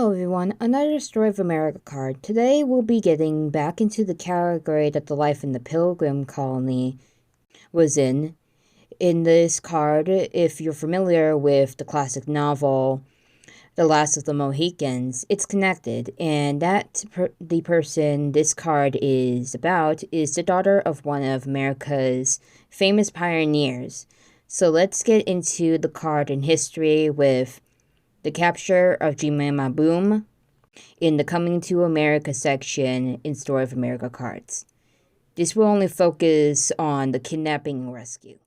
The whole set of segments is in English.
Hello everyone, another Story of America card. Today we'll be getting back into the category that the life in the Pilgrim colony was in. In this card, if you're familiar with the classic novel, The Last of the Mohicans, it's connected, and the person this card is about is the daughter of one of America's famous pioneers. So let's get into the card in history with the capture of Jemima Boone in the Coming to America section in Story of America cards. This will only focus on the kidnapping and rescue.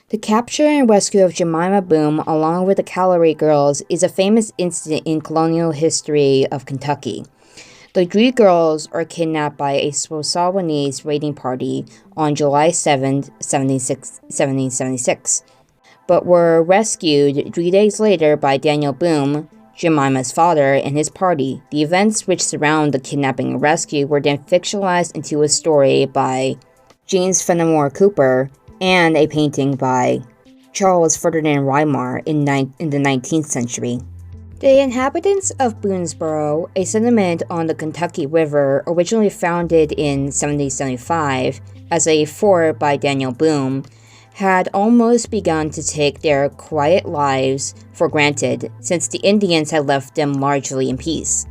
The capture and rescue of Jemima Boone along with the Callery Girls is a famous incident in colonial history of Kentucky. The three girls are kidnapped by a Shawnees raiding party on July 7, 1776, but were rescued 3 days later by Daniel Boone, Jemima's father, and his party. The events which surround the kidnapping and rescue were then fictionalized into a story by James Fenimore Cooper and a painting by Charles Ferdinand Weimar in the 19th century. The inhabitants of Boonesboro, a settlement on the Kentucky River originally founded in 1775 as a fort by Daniel Boone, had almost begun to take their quiet lives for granted since the Indians had left them largely in peace.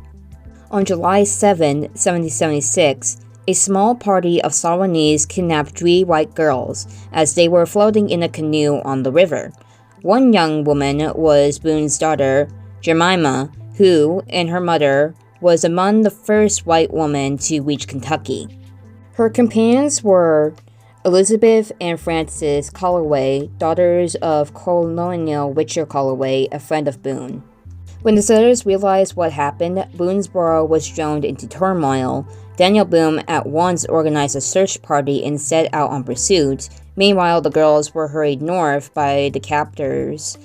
On July 7, 1776, a small party of Shawnees kidnapped 3 white girls as they were floating in a canoe on the river. One young woman was Boone's daughter, Jemima, who, and her mother, was among the first white women to reach Kentucky. Her companions were Elizabeth and Frances Calloway, daughters of Colonel Richard Calloway, a friend of Boone. When the settlers realized what happened, Boonesboro was thrown into turmoil. Daniel Boone at once organized a search party and set out on pursuit. Meanwhile, the girls were hurried north by the captors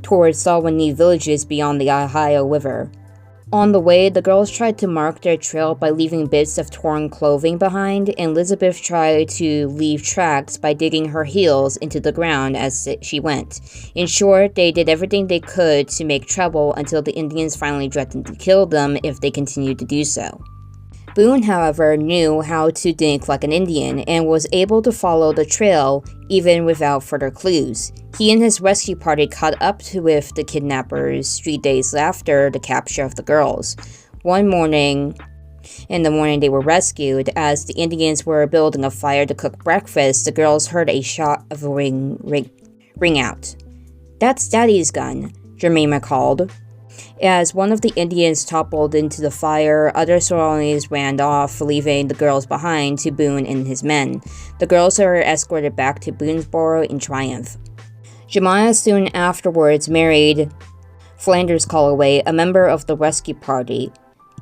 towards Shawnee villages beyond the Ohio River. On the way, the girls tried to mark their trail by leaving bits of torn clothing behind, and Elizabeth tried to leave tracks by digging her heels into the ground as she went. In short, they did everything they could to make trouble until the Indians finally threatened to kill them if they continued to do so. Boone, however, knew how to think like an Indian and was able to follow the trail even without further clues. He and his rescue party caught up with the kidnappers 3 days after the capture of the girls. One morning, in the morning they were rescued, as the Indians were building a fire to cook breakfast, the girls heard a shot of a ring out. "That's Daddy's gun," Jemima called. As one of the Indians toppled into the fire, other Shawnees ran off, leaving the girls behind to Boone and his men. The girls were escorted back to Boonesboro in triumph. Jemima soon afterwards married Flanders Calloway, a member of the rescue party.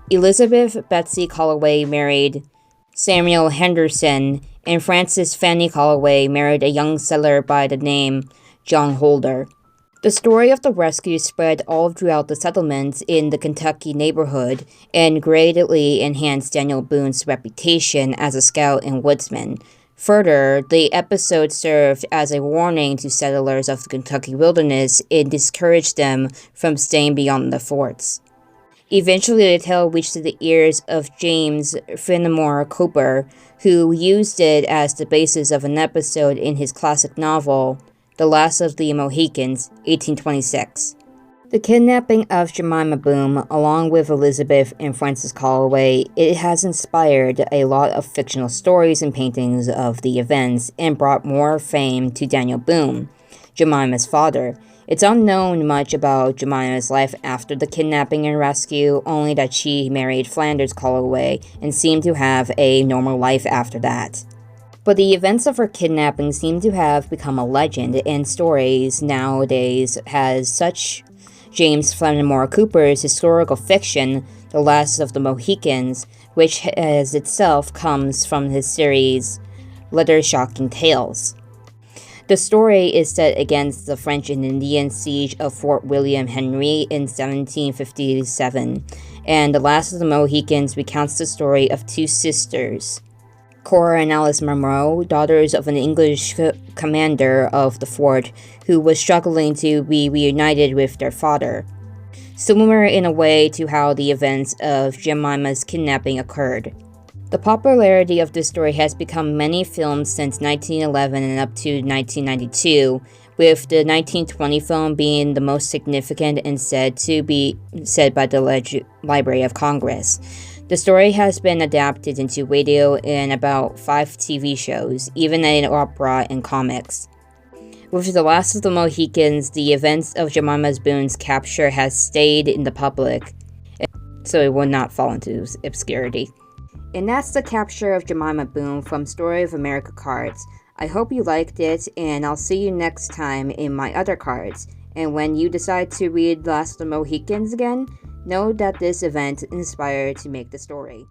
Elizabeth Betsy Calloway married Samuel Henderson, and Frances Fanny Calloway married a young settler by the name John Holder. The story of the rescue spread all throughout the settlements in the Kentucky neighborhood and greatly enhanced Daniel Boone's reputation as a scout and woodsman. Further, the episode served as a warning to settlers of the Kentucky wilderness and discouraged them from staying beyond the forts. Eventually, the tale reached the ears of James Fenimore Cooper, who used it as the basis of an episode in his classic novel, The Last of the Mohicans, 1826. The kidnapping of Jemima Boone, along with Elizabeth and Frances Calloway, it has inspired a lot of fictional stories and paintings of the events and brought more fame to Daniel Boone, Jemima's father. It's unknown much about Jemima's life after the kidnapping and rescue, only that she married Flanders Calloway and seemed to have a normal life after that. But the events of her kidnapping seem to have become a legend, and stories nowadays has such James Fenimore Cooper's historical fiction, The Last of the Mohicans, which as itself comes from his series Letter Shocking Tales. The story is set against the French and Indian siege of Fort William Henry in 1757, and The Last of the Mohicans recounts the story of two sisters, Cora and Alice Munro, daughters of an English commander of the fort who was struggling to be reunited with their father, similar in a way to how the events of Jemima's kidnapping occurred. The popularity of this story has become many films since 1911 and up to 1992, with the 1920 film being the most significant and said by the Library of Congress. The story has been adapted into radio and about 5 TV shows, even an opera and comics. With The Last of the Mohicans, the events of Jemima Boone's capture has stayed in the public, so it will not fall into obscurity. And that's the capture of Jemima Boone from Story of America cards. I hope you liked it, and I'll see you next time in my other cards. And when you decide to read Last of the Mohicans again, know that this event inspired to make the story.